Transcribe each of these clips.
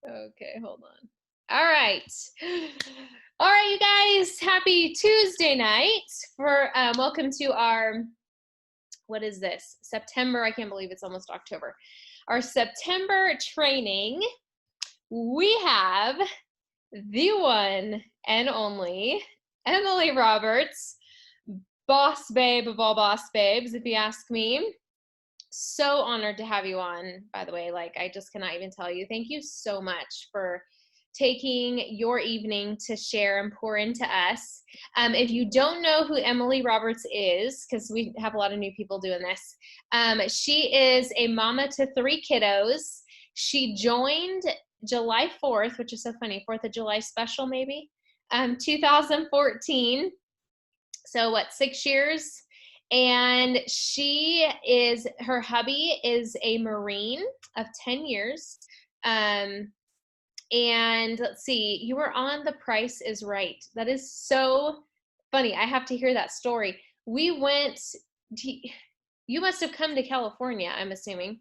Okay, hold on. All right. All right, you guys. Happy Tuesday night for welcome to our what is this? September. I can't believe it's almost October. Our September training. We have the one and only Emily Roberts, boss babe of all boss babes, if you ask me. So honored to have you on, by the way. Like, I just cannot even tell you. Thank you so much for taking your evening to share and pour into us. If you don't know who Emily Roberts is, because we have a lot of new people doing this, she is a mama to 3 kiddos. She joined July 4th, which is so funny, 4th of July special maybe, 2014. So what, 6 years? And her hubby is a Marine of 10 years. And let's see, you were on The Price is Right. That is so funny. I have to hear that story. You must have come to California, I'm assuming.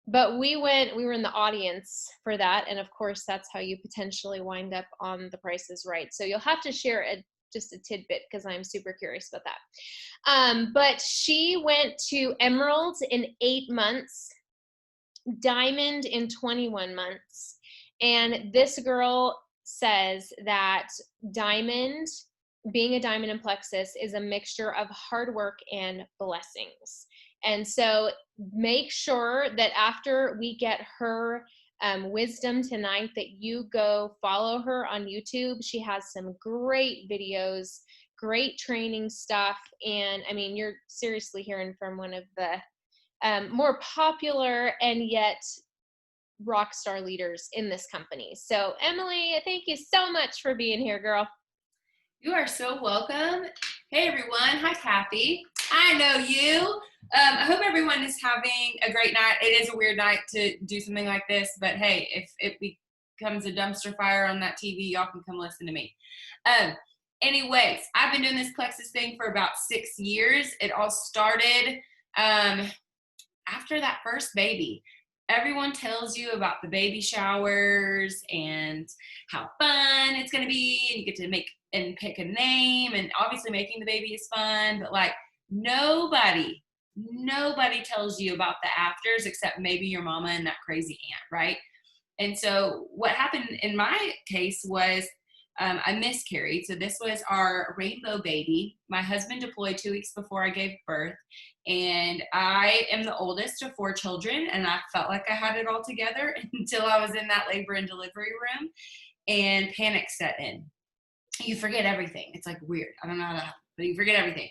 But we were in the audience for that. And of course, that's how you potentially wind up on The Price is Right. So you'll have to share just a tidbit because I'm super curious about that. But she went to Emerald in 8 months, Diamond in 21 months. And this girl says that being a diamond in plexus is a mixture of hard work and blessings. And so make sure that after we get her wisdom tonight that you go follow her on YouTube. She has some great videos, great training stuff. And I mean, you're seriously hearing from one of the more popular and yet rock star leaders in this company. So Emily, thank you so much for being here, girl. You are so welcome. Hey everyone, hi Kathy. I know you. I hope everyone is having a great night. It is a weird night to do something like this, but hey, if it becomes a dumpster fire on that TV, y'all can come listen to me. Anyways, I've been doing this plexus thing for about 6 years. It all started after that first baby. Everyone tells you about the baby showers and how fun it's going to be, and you get to make and pick a name, and obviously making the baby is fun, but like nobody tells you about the afters except maybe your mama and that crazy aunt, right? And so what happened in my case was I miscarried. So this was our rainbow baby. My husband deployed 2 weeks before I gave birth, and I am the oldest of 4 children, and I felt like I had it all together until I was in that labor and delivery room, and panic set in. You forget everything. It's like weird. I don't know how that happened, but you forget everything.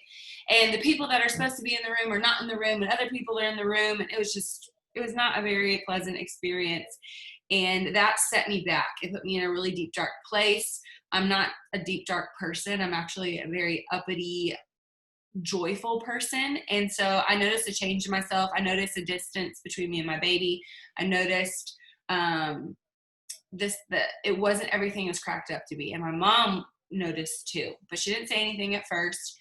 And the people that are supposed to be in the room are not in the room, and other people are in the room, and it was not a very pleasant experience. And that set me back. It put me in a really deep, dark place. I'm not a deep, dark person. I'm actually a very uppity, joyful person. And so I noticed a change in myself. I noticed a distance between me and my baby. I noticed that it wasn't everything it was cracked up to be. And my mom noticed too, but she didn't say anything at first.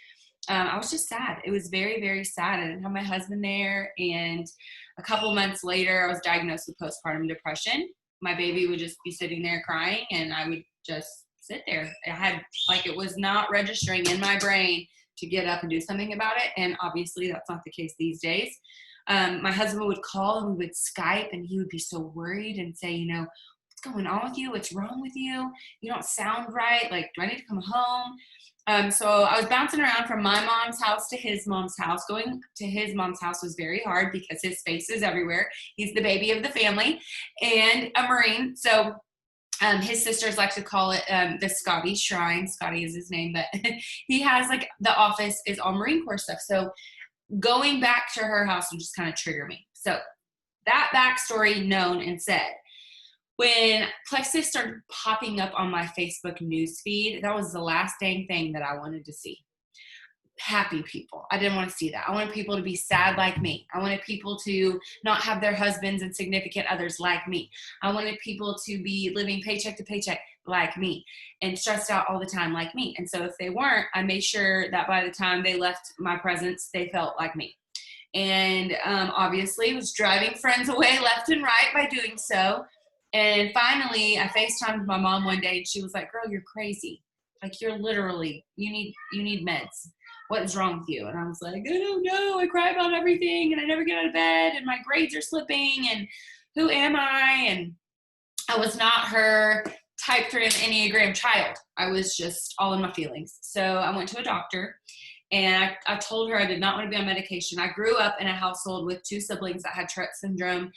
I was just sad. It was very, very sad. I didn't have my husband there. And a couple months later, I was diagnosed with postpartum depression. My baby would just be sitting there crying, and I would just sit there. It was not registering in my brain to get up and do something about it. And obviously that's not the case these days. My husband would call and we would Skype, and he would be so worried and say, what's going on with you? What's wrong with you? You don't sound right. Like, do I need to come home? So I was bouncing around from my mom's house to his mom's house. Going to his mom's house was very hard because his face is everywhere. He's the baby of the family and a Marine. So his sisters like to call it the Scotty Shrine. Scotty is his name, but he has the office is all Marine Corps stuff. So going back to her house would just kind of trigger me. So that backstory known and said, when plexus started popping up on my Facebook newsfeed, that was the last dang thing that I wanted to see. Happy people. I didn't want to see that. I wanted people to be sad like me. I wanted people to not have their husbands and significant others like me. I wanted people to be living paycheck to paycheck like me and stressed out all the time like me. And so if they weren't, I made sure that by the time they left my presence, they felt like me. And obviously was driving friends away left and right by doing so. And finally, I FaceTimed my mom one day, and she was like, "Girl, you're crazy. Like, you're literally, you need meds. What is wrong with you?" And I was like, "I don't know. I cry about everything, and I never get out of bed, and my grades are slipping, and who am I?" And I was not her type 3 Enneagram child. I was just all in my feelings. So I went to a doctor, and I told her I did not want to be on medication. I grew up in a household with 2 siblings that had Tourette syndrome,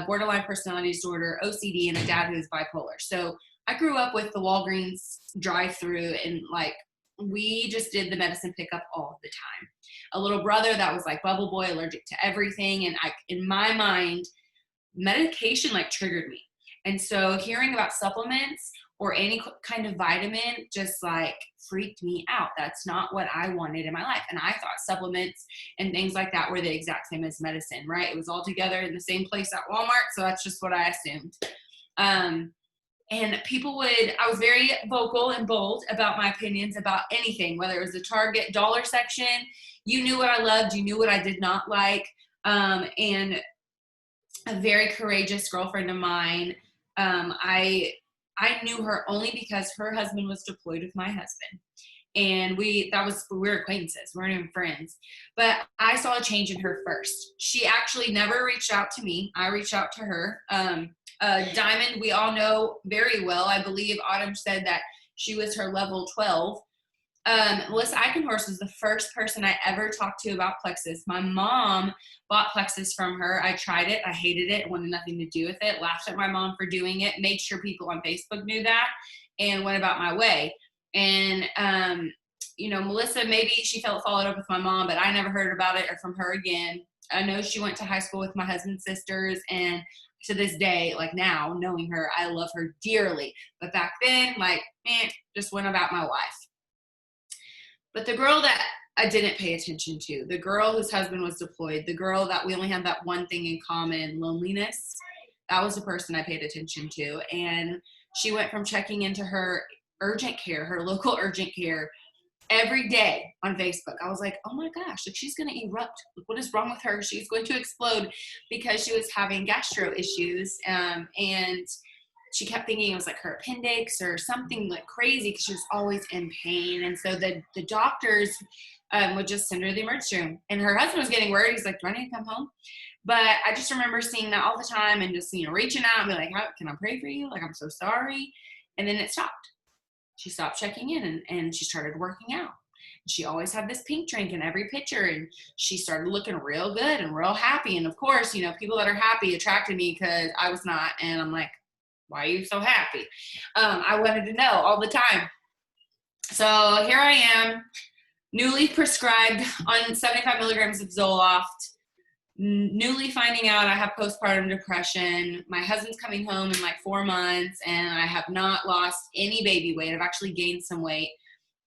borderline personality disorder, OCD, and a dad who was bipolar. So I grew up with the Walgreens drive-through, and like we just did the medicine pickup all the time. A little brother that was like bubble boy, allergic to everything, and in my mind, medication like triggered me. And so hearing about supplements or any kind of vitamin just like freaked me out. That's not what I wanted in my life. And I thought supplements and things like that were the exact same as medicine, right? It was all together in the same place at Walmart. So that's just what I assumed. And I was very vocal and bold about my opinions about anything, whether it was the Target dollar section. You knew what I loved. You knew what I did not like. And a very courageous girlfriend of mine, I knew her only because her husband was deployed with my husband. And we were acquaintances. We weren't even friends. But I saw a change in her first. She actually never reached out to me. I reached out to her. Diamond, we all know very well. I believe Autumn said that she was her level 12. Melissa Eichenhorst was the first person I ever talked to about Plexus. My mom bought Plexus from her. I tried it. I hated it. Wanted nothing to do with it. Laughed at my mom for doing it. Made sure people on Facebook knew that and went about my way. And, Melissa, maybe she felt followed up with my mom, but I never heard about it or from her again. I know she went to high school with my husband's sisters, and to this day, like now, knowing her, I love her dearly. But back then, just went about my life. But the girl that I didn't pay attention to, the girl whose husband was deployed, the girl that we only had that one thing in common, loneliness, that was the person I paid attention to. And she went from checking into her urgent care, her local urgent care, every day on Facebook. I was like, oh my gosh, she's going to erupt. What is wrong with her? She's going to explode, because she was having gastro issues. And she kept thinking it was like her appendix or something like crazy, because she was always in pain. And so the doctors would just send her to the emergency room. And her husband was getting worried. He's like, do I need to come home? But I just remember seeing that all the time and just, reaching out and be like, how can I pray for you? Like, I'm so sorry. And then it stopped. She stopped checking in, and she started working out. She always had this pink drink in every picture, and she started looking real good and real happy. And of course, people that are happy attracted me, because I was not. And I'm like, why are you so happy? I wanted to know all the time. So here I am, newly prescribed on 75 milligrams of Zoloft, newly finding out I have postpartum depression. My husband's coming home in like 4 months, and I have not lost any baby weight. I've actually gained some weight.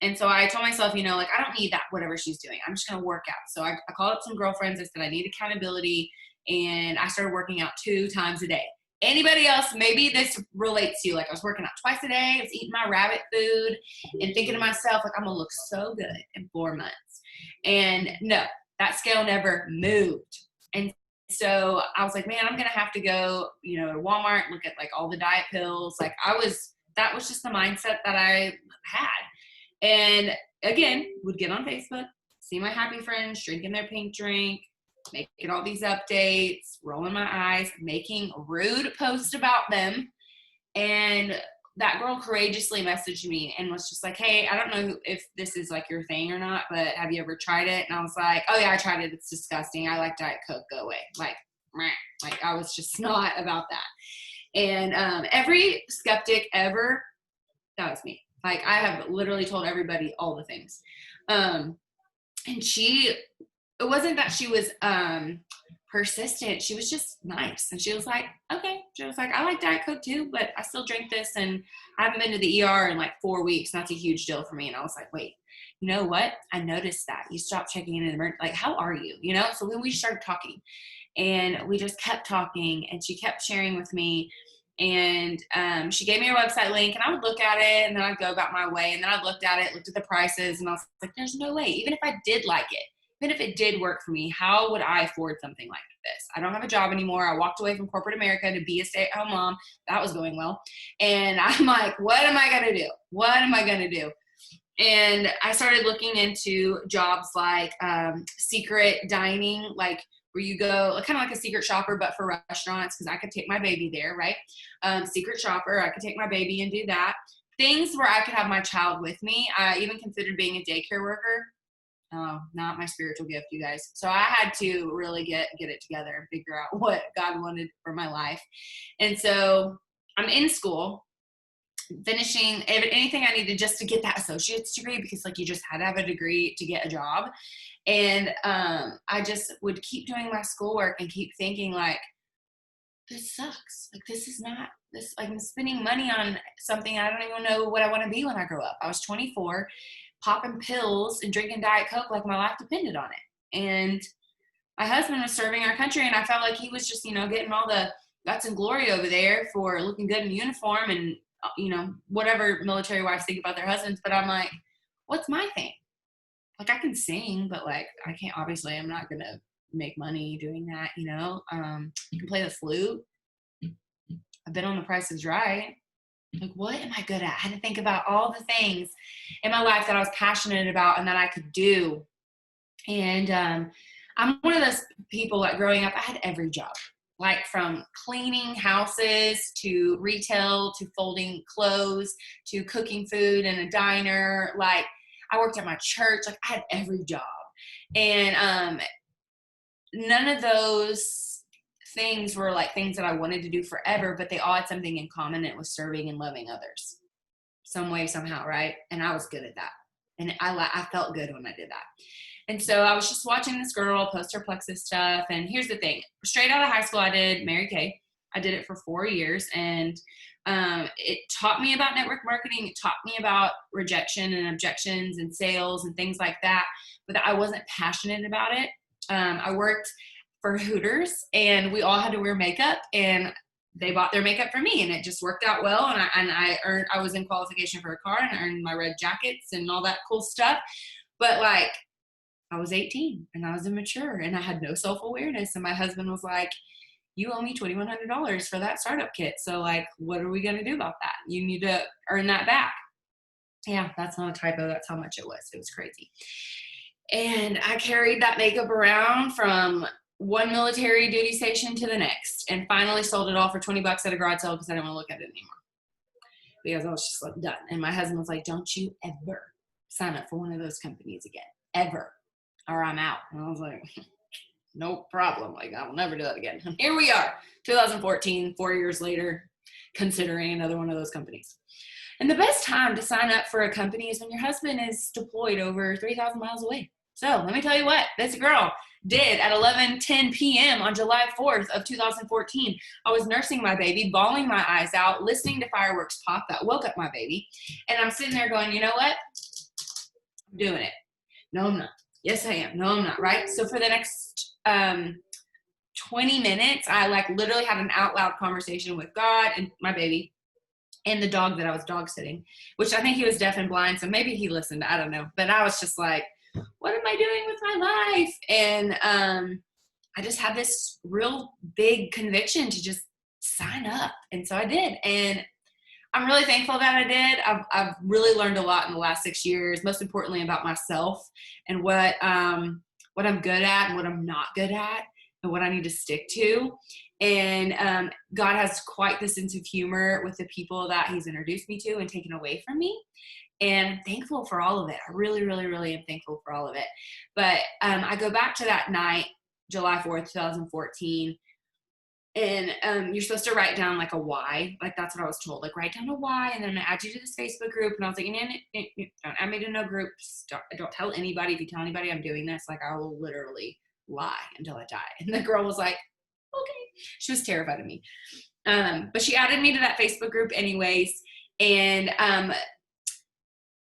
And so I told myself, I don't need that, whatever she's doing. I'm just going to work out. So I called up some girlfriends. I said, I need accountability. And I started working out 2 times a day. Anybody else, maybe this relates to you. Like, I was working out twice a day. I was eating my rabbit food and thinking to myself, like, I'm going to look so good in 4 months. And no, that scale never moved. And so I was like, man, I'm going to have to go, to Walmart and look at like all the diet pills. Like that was just the mindset that I had. And again, would get on Facebook, see my happy friends drinking their pink drink, making all these updates, rolling my eyes, making rude posts about them. And that girl courageously messaged me and was just like, hey, I don't know if this is like your thing or not, but have you ever tried it? And I was like, oh yeah, I tried it. It's disgusting. I like Diet Coke. Go away. Like I was just not about that. And every skeptic ever, that was me. Like, I have literally told everybody all the things. And it wasn't that she was persistent. She was just nice. And she was like, okay. She was like, I like Diet Coke too, but I still drink this. And I haven't been to the ER in like 4 weeks. And that's a huge deal for me. And I was like, wait, you know what? I noticed that. You stopped checking in the emergency. Like, how are you? So then we started talking. And we just kept talking. And she kept sharing with me. And she gave me her website link, and I would look at it, and then I'd go about my way. And then I looked at it, looked at the prices, and I was like, there's no way. Even if I did like it, even if it did work for me, how would I afford something like this. I don't have a job anymore. I walked away from corporate America to be a stay-at-home mom. That was going well. And I'm like, what am I going to do? What am I going to do? And I started looking into jobs like secret dining, like where you go, kind of like a secret shopper, but for restaurants, because I could take my baby there, right? Secret shopper, I could take my baby and do that. Things where I could have my child with me. I even considered being a daycare worker. Oh, not my spiritual gift, you guys. So I had to really get it together and figure out what God wanted for my life. And so I'm in school, finishing anything I needed just to get that associate's degree, because like you just had to have a degree to get a job. And I just would keep doing my schoolwork and keep thinking like, this sucks. Like, this is not this, like, I'm spending money on something I don't even know what I want to be when I grow up. I was 24, popping pills and drinking Diet Coke like my life depended on it. And my husband was serving our country, and I felt like he was just, getting all the guts and glory over there for looking good in uniform and, whatever military wives think about their husbands. But I'm like, what's my thing? Like, I can sing, but like, I can't, obviously I'm not going to make money doing that. You can play the flute. I've been on The Price is Right. Like, what am I good at? I had to think about all the things in my life that I was passionate about and that I could do. And I'm one of those people, like, growing up, I had every job, like from cleaning houses to retail to folding clothes to cooking food in a diner. Like, I worked at my church. Like, I had every job. And none of those things were like things that I wanted to do forever, but they all had something in common. It was serving and loving others some way, somehow, right? And I was good at that. And I felt good when I did that. And so I was just watching this girl post her Plexus stuff. And here's the thing. Straight out of high school, I did Mary Kay. I did it for 4 years. And it taught me about network marketing. It taught me about rejection and objections and sales and things like that. But I wasn't passionate about it. I worked for Hooters, and we all had to wear makeup, and they bought their makeup for me, and it just worked out well. And I was in qualification for a car, and I earned my red jackets and all that cool stuff. But like, I was 18 and I was immature and I had no self-awareness. And my husband was like, you owe me $2,100 for that startup kit. So like, what are we going to do about that? You need to earn that back. Yeah, that's not a typo. That's how much it was. It was crazy. And I carried that makeup around from one military duty station to the next, and finally sold it all for $20 at a garage sale because I didn't want to look at it anymore, because I was just like done. And my husband was like, don't you ever sign up for one of those companies again, ever, or I'm out. And I was like, no problem. Like, I will never do that again. And here we are, 2014, 4 years later, considering another one of those companies. And the best time to sign up for a company is when your husband is deployed over 3,000 miles away. So let me tell you what this girl did at 11:10 p.m. on July 4th of 2014. I was nursing my baby, bawling my eyes out, listening to fireworks pop that woke up my baby. And I'm sitting there going, you know what? I'm doing it. No, I'm not. Yes, I am. No, I'm not. Right? So for the next 20 minutes, I like literally had an out loud conversation with God and my baby and the dog that I was dog sitting, which I think he was deaf and blind. So maybe he listened. I don't know. But I was just like, what am I doing with my life? And I just had this real big conviction to just sign up. And so I did. And I'm really thankful that I did. I've really learned a lot in the last 6 years, most importantly about myself and what I'm good at and what I'm not good at and what I need to stick to. And God has quite the sense of humor with the people that he's introduced me to and taken away from me. And I'm thankful for all of it. I really, really, really am thankful for all of it. But I go back to that night, July 4th, 2014. And you're supposed to write down like a why. Like, that's what I was told. Like, write down a why, and then I add you to this Facebook group. And I was like, don't add me to no groups. Don't tell anybody. If you tell anybody I'm doing this, like, I will literally lie until I die. And the girl was like, okay. She was terrified of me. But she added me to that Facebook group anyways. And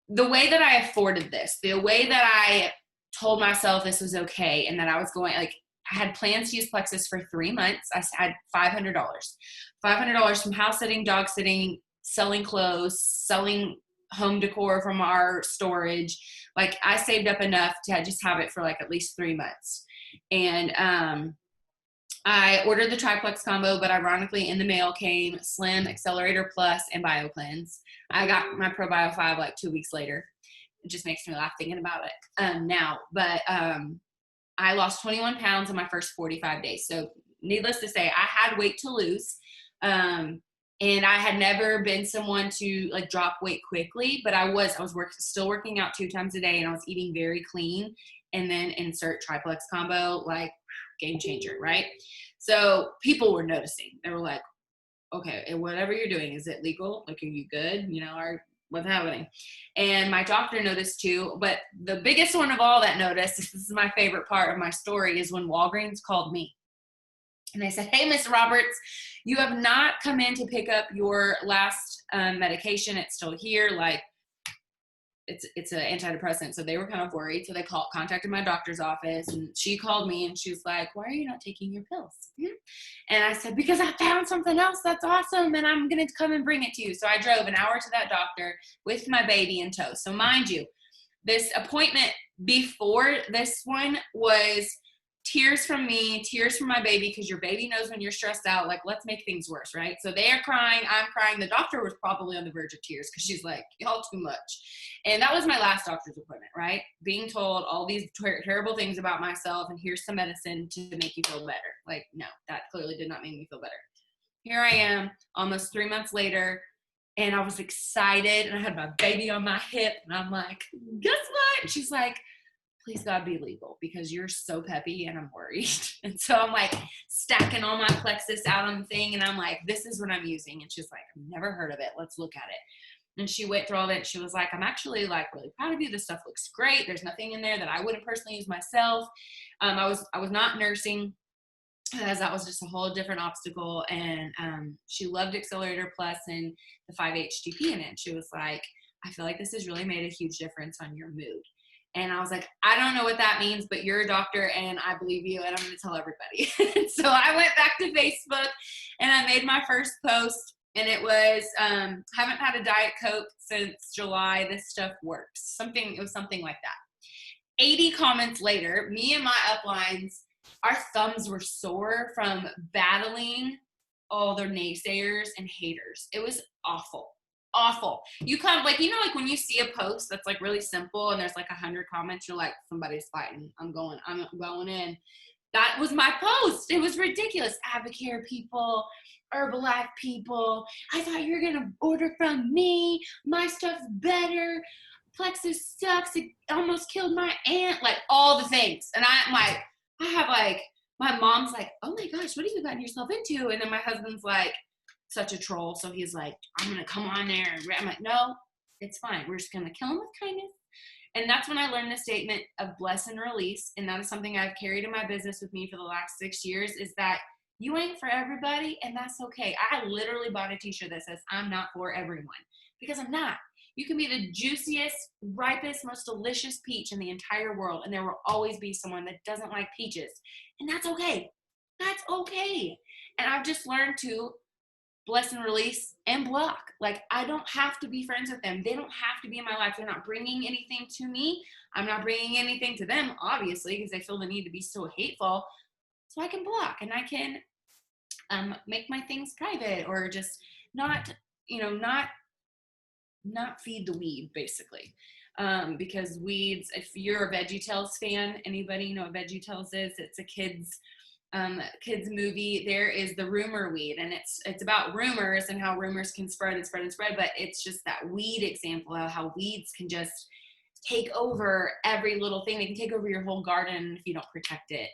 the way that I afforded this, the way that I told myself this was okay and that I was going, like, I had plans to use Plexus for 3 months. I had $500 from house sitting, dog sitting, selling clothes, selling home decor from our storage. Like, I saved up enough to just have it for like at least 3 months. And I ordered the triplex combo, but ironically in the mail came Slim, Accelerator Plus, and BioCleanse. I got my ProBio 5 like 2 weeks later. It just makes me laugh thinking about it now. But I lost 21 pounds in my first 45 days. So needless to say, I had weight to lose. And I had never been someone to like drop weight quickly, but I was still working out 2 times a day, and I was eating very clean. And then insert triplex combo, like game changer, right? So people were noticing. They were like, okay, whatever you're doing, is it legal? Like, are you good? You know, what's happening? And my doctor noticed too. But the biggest one of all that noticed, this is my favorite part of my story, is when Walgreens called me. And they said, hey, Ms. Roberts, you have not come in to pick up your last medication. It's still here. Like, it's an antidepressant. So they were kind of worried. So they contacted my doctor's office, and she called me and she was like, why are you not taking your pills? And I said, because I found something else that's awesome, and I'm going to come and bring it to you. So I drove an hour to that doctor with my baby in tow. So mind you, this appointment before this one was tears from me, tears from my baby, because your baby knows when you're stressed out, like, let's make things worse, right? So they are crying, I'm crying. The doctor was probably on the verge of tears because she's like, y'all too much. And that was my last doctor's appointment, right? Being told all these terrible things about myself, and here's some medicine to make you feel better. Like, no, that clearly did not make me feel better. Here I am, almost 3 months later, and I was excited, and I had my baby on my hip, and I'm like, guess what? And she's like, please God be legal, because you're so peppy and I'm worried. And so I'm like stacking all my Plexus out on the thing, and I'm like, this is what I'm using. And she's like, I've never heard of it. Let's look at it. And she went through all of it. She was like, I'm actually like really proud of you. This stuff looks great. There's nothing in there that I wouldn't personally use myself. I was not nursing, as that was just a whole different obstacle. And she loved Accelerator Plus and the 5-HTP in it. She was like, I feel like this has really made a huge difference on your mood. And I was like, I don't know what that means, but you're a doctor and I believe you, and I'm going to tell everybody. So I went back to Facebook and I made my first post, and it was, haven't had a Diet Coke since July. This stuff works. It was something like that. 80 comments later, me and my uplines, our thumbs were sore from battling all their naysayers and haters. It was awful. You come, like, you know, like when you see a post that's like really simple and there's like 100 comments, you're like, somebody's fighting. I'm going in. That was my post. It was ridiculous. Advocare people, Herbalife people. I thought you were going to order from me. My stuff's better. Plexus sucks. It almost killed my aunt. Like all the things. And I'm like, my mom's like, oh my gosh, what have you gotten yourself into? And then my husband's like, such a troll. So he's like, I'm going to come on there. And I'm like, no, it's fine. We're just going to kill him with kindness. And that's when I learned the statement of bless and release. And that is something I've carried in my business with me for the last 6 years, is that you ain't for everybody, and that's okay. I literally bought a t-shirt that says, I'm not for everyone, because I'm not. You can be the juiciest, ripest, most delicious peach in the entire world, and there will always be someone that doesn't like peaches. And that's okay. That's okay. And I've just learned to bless and release and block. Like, I don't have to be friends with them. They don't have to be in my life. They're not bringing anything to me. I'm not bringing anything to them, obviously, because they feel the need to be so hateful. So I can block, and I can make my things private, or just not feed the weed, basically. Because weeds, if you're a VeggieTales fan, anybody know what VeggieTales is? It's a kids movie. There is the rumor weed, and it's about rumors and how rumors can spread and spread and spread, but it's just that weed example of how weeds can just take over every little thing. They can take over your whole garden if you don't protect it.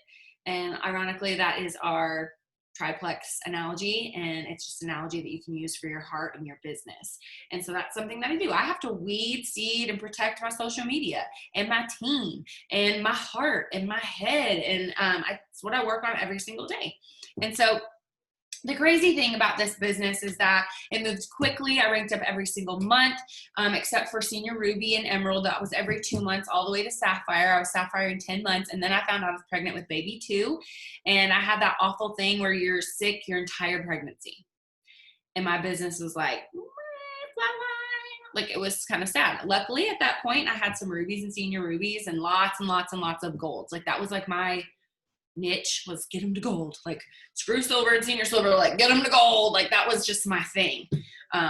And ironically, that is our triplex analogy, and it's just an analogy that you can use for your heart and your business. And so that's something that I do. I have to weed, seed, and protect my social media and my team and my heart and my head, and it's what I work on every single day. And so the crazy thing about this business is that it moves quickly. I ranked up every single month, except for Senior Ruby and Emerald. That was every 2 months, all the way to Sapphire. I was Sapphire in 10 months. And then I found out I was pregnant with baby 2. And I had that awful thing where you're sick your entire pregnancy. And my business was like, it was kind of sad. Luckily, at that point, I had some rubies and Senior Rubies and lots and lots and lots of golds. Like, that was like my niche was get them to gold. Like, screw silver and senior silver, like get them to gold. Like, that was just my thing.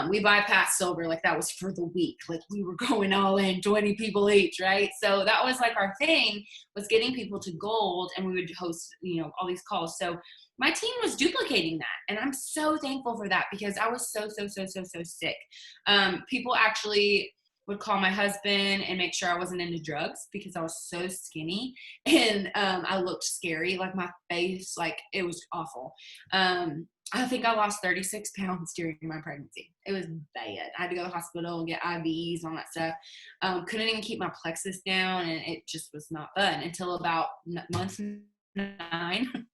We bypassed silver, like that was for the week. Like, we were going all in, 20 people each, right? So that was like our thing, was getting people to gold, and we would host, all these calls. So my team was duplicating that, and I'm so thankful for that, because I was so sick. People actually would call my husband and make sure I wasn't into drugs, because I was so skinny, and I looked scary, like my face, like it was awful. I think I lost 36 pounds during my pregnancy. It was bad. I had to go to the hospital and get IVs and all that stuff. Couldn't even keep my plexus down, and it just was not fun until about month 9.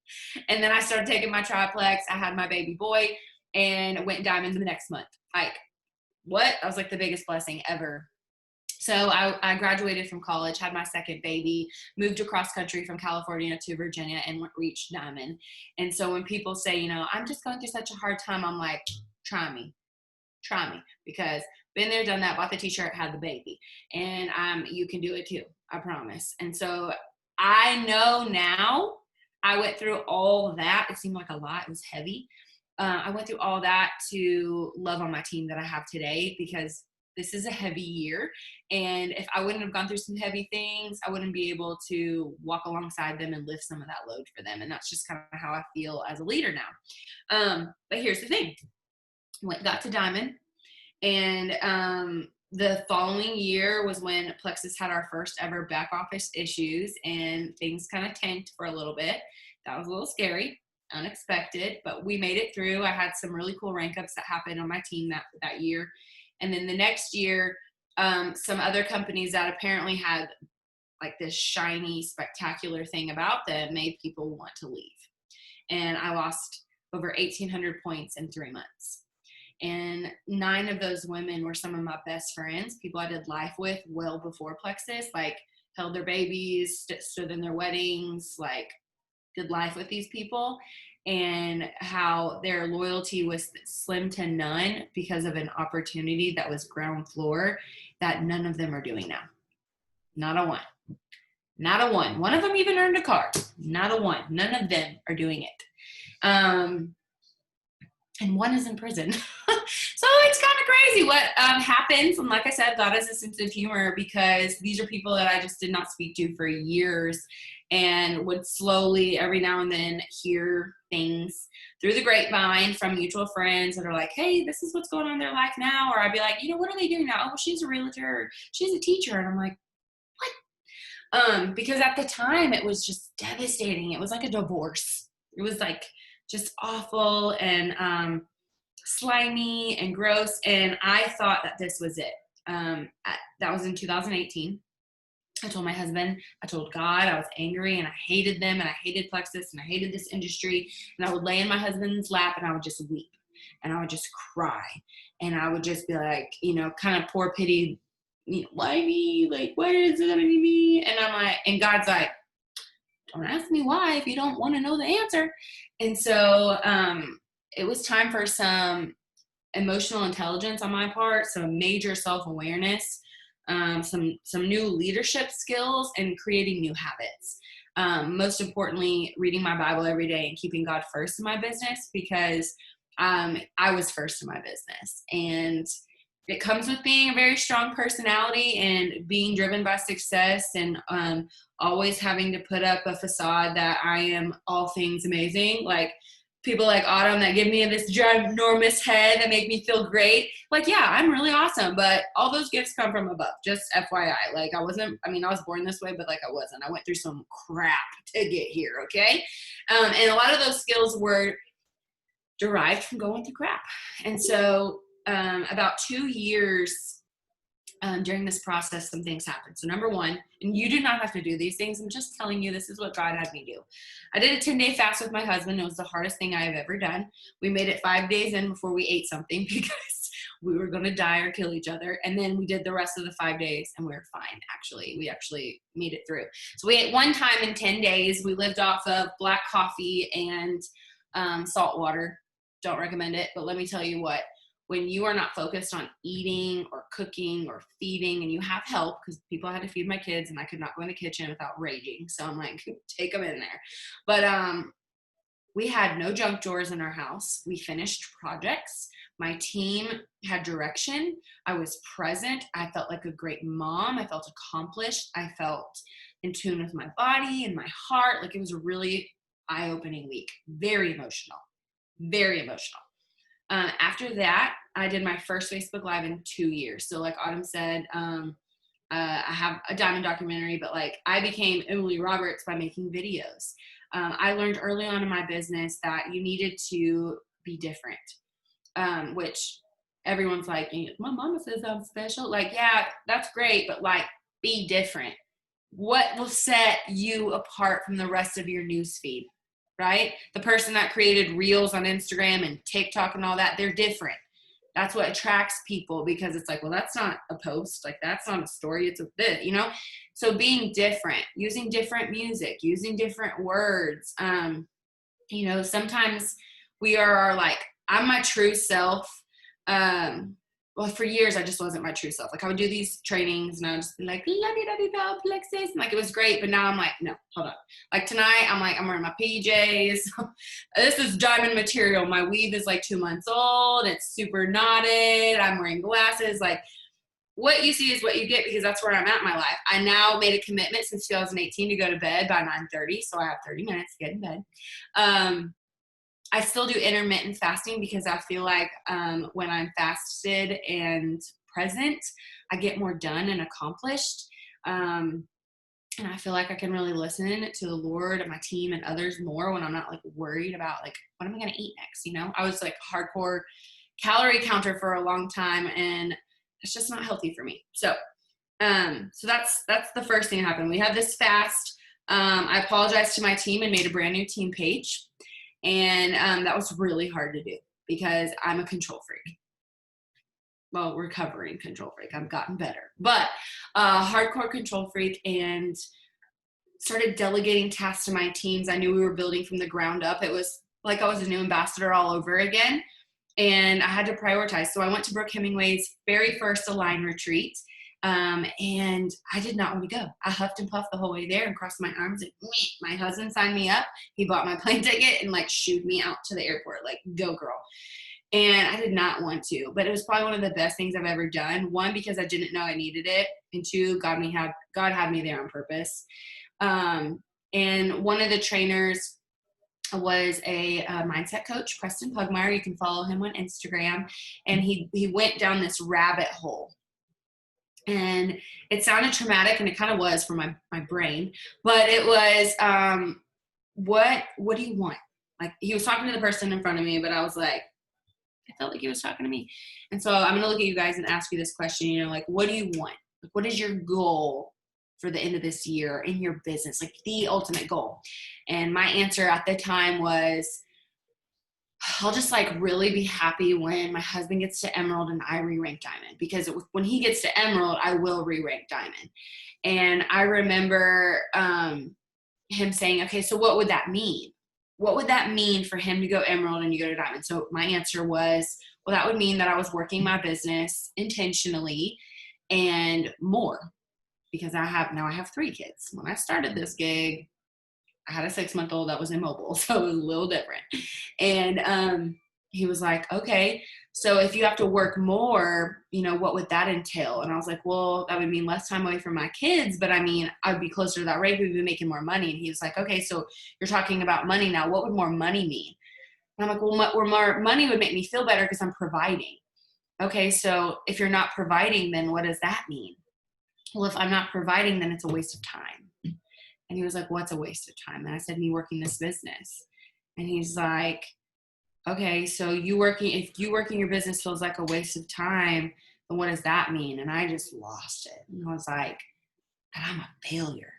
And then I started taking my triplex. I had my baby boy and went diamond the next month. Like, what? That was like the biggest blessing ever. So I graduated from college, had my second baby, moved across country from California to Virginia, and reached diamond. And so when people say, I'm just going through such a hard time, I'm like, try me, because been there, done that, bought the t-shirt, had the baby, and you can do it too, I promise. And so I know now, I went through all that. It seemed like a lot. It was heavy. I went through all that to love on my team that I have today, because this is a heavy year. And if I wouldn't have gone through some heavy things, I wouldn't be able to walk alongside them and lift some of that load for them. And that's just kind of how I feel as a leader now. But here's the thing. Got to diamond, and the following year was when Plexus had our first ever back office issues, and things kind of tanked for a little bit. That was a little scary, unexpected, but we made it through. I had some really cool rank ups that happened on my team that year. And then the next year, some other companies that apparently had like this shiny, spectacular thing about them made people want to leave. And I lost over 1,800 points in 3 months. And 9 of those women were some of my best friends, people I did life with well before Plexus, like held their babies, stood in their weddings, like did life with these people. And how their loyalty was slim to none because of an opportunity that was ground floor that none of them are doing now. Not a one. One of them even earned a car. Not a one. None of them are doing it. And one is in prison. So it's kind of crazy what happens. And like I said, God has a sense of humor, because these are people that I just did not speak to for years, and would slowly every now and then hear things through the grapevine from mutual friends that are like, hey, this is what's going on in their life now. Or I'd be like, what are they doing now? Oh, well, she's a realtor, or she's a teacher. And I'm like, what? Because at the time it was just devastating. It was like a divorce. It was like just awful and slimy and gross. And I thought that this was it. That was in 2018. I told my husband, I told God, I was angry and I hated them and I hated Plexus and I hated this industry. And I would lay in my husband's lap and I would just weep and I would just cry. And I would just be like, kind of pour pity, why me? Like, what is it happening to me? And I'm like, and God's like, don't ask me why if you don't want to know the answer. And so it was time for some emotional intelligence on my part, some major self-awareness, some new leadership skills, and creating new habits. Most importantly, reading my Bible every day and keeping God first in my business, because I was first in my business. And it comes with being a very strong personality and being driven by success, and always having to put up a facade that I am all things amazing. Like people like Autumn that give me this ginormous head that make me feel great. Like, yeah, I'm really awesome, but all those gifts come from above, just FYI. Like I was born this way, but like I wasn't. I went through some crap to get here, okay? And a lot of those skills were derived from going through crap. And so about 2 years during this process, some things happened. So number one, and you do not have to do these things, I'm just telling you this is what God had me do. I did a 10-day fast with my husband. It was the hardest thing I have ever done. We made it 5 days in before we ate something because we were going to die or kill each other. And then we did the rest of the 5 days and we were fine, actually. We actually made it through. So we ate one time in 10 days. We lived off of black coffee and salt water. Don't recommend it, but let me tell you what. When you are not focused on eating or cooking or feeding and you have help, because people had to feed my kids and I could not go in the kitchen without raging. So I'm like, take them in there. But we had no junk drawers in our house. We finished projects. My team had direction. I was present. I felt like a great mom. I felt accomplished. I felt in tune with my body and my heart. Like, it was a really eye-opening week. Very emotional. Very emotional. After that, I did my first Facebook Live in 2 years. So like Autumn said, I have a Diamond documentary, but like, I became Emily Roberts by making videos. I learned early on in my business that you needed to be different, which everyone's like, my mama says I'm special. Like, yeah, that's great, but like, be different. What will set you apart from the rest of your newsfeed, right? The person that created Reels on Instagram and TikTok and all that, they're different. That's what attracts people, because it's like, well, that's not a post. Like, that's not a story. It's a bit, So being different, using different music, using different words. Sometimes we are like, I'm my true self. Well, for years, I just wasn't my true self. Like, I would do these trainings and I would just be like, lovey-dovey-dow, plexus. And like, it was great. But now I'm like, no, hold on. Like tonight, I'm wearing my PJs. This is diamond material. My weave is like 2 months old. It's super knotted. I'm wearing glasses. Like, what you see is what you get, because that's where I'm at in my life. I now made a commitment since 2018 to go to bed by 9:30. So I have 30 minutes to get in bed. I still do intermittent fasting because I feel like when I'm fasted and present, I get more done and accomplished. And I feel like I can really listen to the Lord and my team and others more when I'm not like worried about like, what am I going to eat next? I was like hardcore calorie counter for a long time, and it's just not healthy for me. So that's the first thing that happened. We had this fast. I apologized to my team and made a brand new team page. And that was really hard to do because I'm a control freak. Well, recovering control freak. I've gotten better. But hardcore control freak, and started delegating tasks to my teams. I knew we were building from the ground up. It was like I was a new ambassador all over again. And I had to prioritize. So I went to Brooke Hemingway's very first Align retreat. And I did not want to go. I huffed and puffed the whole way there and crossed my arms. And my husband signed me up. He bought my plane ticket and like shooed me out to the airport. Like, go girl. And I did not want to, but it was probably one of the best things I've ever done. One, because I didn't know I needed it. And two, God had me there on purpose. And one of the trainers was a mindset coach, Preston Pugmire. You can follow him on Instagram. And he went down this rabbit hole. And it sounded traumatic, and it kind of was for my brain, but it was, what do you want? Like, he was talking to the person in front of me, but I was like, I felt like he was talking to me. And so I'm going to look at you guys and ask you this question, like, what do you want? Like, what is your goal for the end of this year in your business? Like, the ultimate goal. And my answer at the time was, I'll just like really be happy when my husband gets to Emerald and I re-rank Diamond, because when he gets to Emerald, I will re-rank Diamond. And I remember him saying, okay, so what would that mean? What would that mean for him to go Emerald and you go to Diamond? So my answer was, well, that would mean that I was working my business intentionally and more, because I have 3 kids. When I started this gig, I had a 6-month-old that was immobile, so it was a little different. And he was like, okay, so if you have to work more, what would that entail? And I was like, well, that would mean less time away from my kids, but I mean, I'd be closer to that rate. We'd be making more money. And he was like, okay, so you're talking about money now. What would more money mean? And I'm like, well, more money would make me feel better because I'm providing. Okay, so if you're not providing, then what does that mean? Well, if I'm not providing, then it's a waste of time. And he was like, what's a waste of time? And I said, me working this business. And he's like, okay, so if you working your business feels like a waste of time, then what does that mean? And I just lost it. And I was like, that I'm a failure.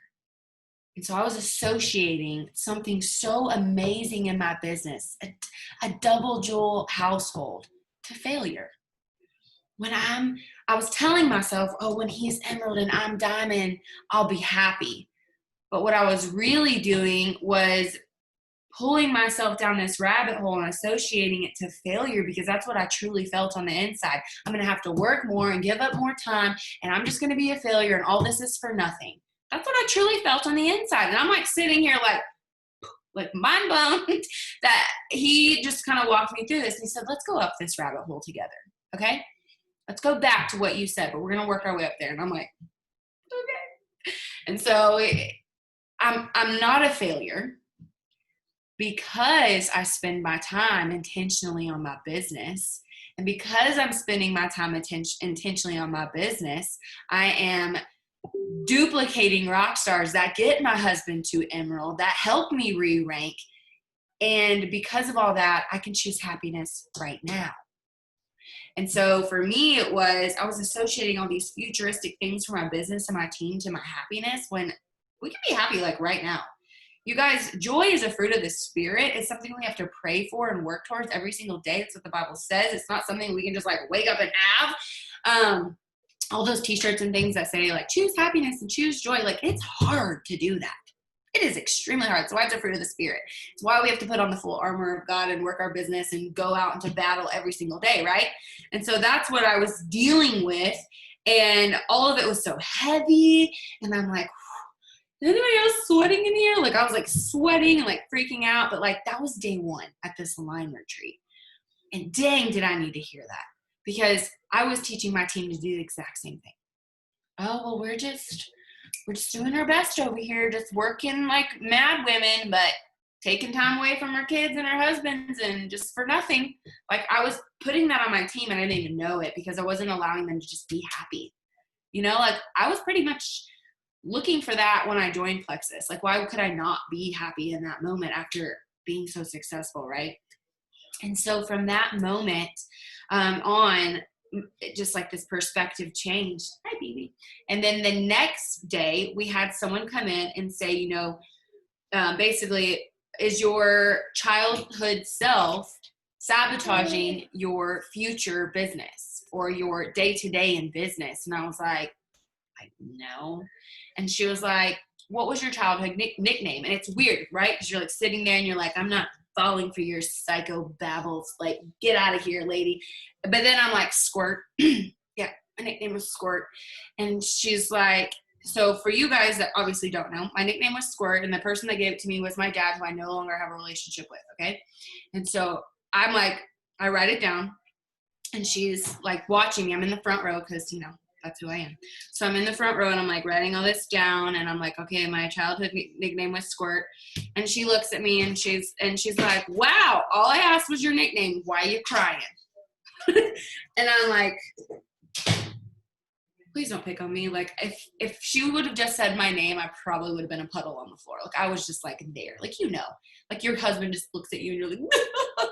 And so I was associating something so amazing in my business, a double jewel household, to failure. When I was telling myself, oh, when he's Emerald and I'm Diamond, I'll be happy. But what I was really doing was pulling myself down this rabbit hole and associating it to failure, because that's what I truly felt on the inside. I'm going to have to work more and give up more time, and I'm just going to be a failure, and all this is for nothing. That's what I truly felt on the inside. And I'm like sitting here like mind blown that he just kind of walked me through this. And he said, let's go up this rabbit hole together. Okay. Let's go back to what you said, but we're going to work our way up there. And I'm like, okay. And so I'm not a failure because I spend my time intentionally on my business. And because I'm spending my time intentionally on my business, I am duplicating rock stars that get my husband to Emerald, that help me re-rank. And because of all that, I can choose happiness right now. And so for me, I was associating all these futuristic things for my business and my team to my happiness, when we can be happy like right now. You guys, joy is a fruit of the Spirit. It's something we have to pray for and work towards every single day. That's what the Bible says. It's not something we can just like wake up and have. All those t-shirts and things that say like choose happiness and choose joy, like it's hard to do that. It is extremely hard. That's why it's a fruit of the Spirit. It's why we have to put on the full armor of God and work our business and go out into battle every single day, right? And so that's what I was dealing with, and all of it was so heavy, and I'm like, is anybody else sweating in here? Like I was like sweating and like freaking out, but like that was day one at this Align retreat. And dang, did I need to hear that, because I was teaching my team to do the exact same thing. Oh, well, we're just doing our best over here, just working like mad women, but taking time away from our kids and our husbands and just for nothing. Like I was putting that on my team and I didn't even know it, because I wasn't allowing them to just be happy. You know, like I was pretty much looking for that when I joined Plexus. Like, why could I not be happy in that moment after being so successful, right? And so from that moment on, just like this perspective changed. Hi, baby. And then the next day we had someone come in and say, you know, basically, is your childhood self sabotaging your future business or your day-to-day in business? And I was like, no. And she was like, what was your childhood nickname? And it's weird, right? Because you're like sitting there and you're like, I'm not falling for your psycho babbles. Like, get out of here, lady. But then I'm like, Squirt. Yeah, my nickname was Squirt. And she's like, so for you guys that obviously don't know, my nickname was Squirt, and the person that gave it to me was my dad, who I no longer have a relationship with, okay? And so I'm like, I write it down, and she's like watching me. I'm in the front row because, you know, that's who I am. So I'm in the front row and I'm like writing all this down, and I'm like, okay, my childhood nickname was Squirt. And she looks at me and she's like, wow, all I asked was your nickname. Why are you crying? And I'm like, please don't pick on me. Like if she would have just said my name, I probably would have been a puddle on the floor. Like I was just like there, like, you know, like your husband just looks at you and you're like,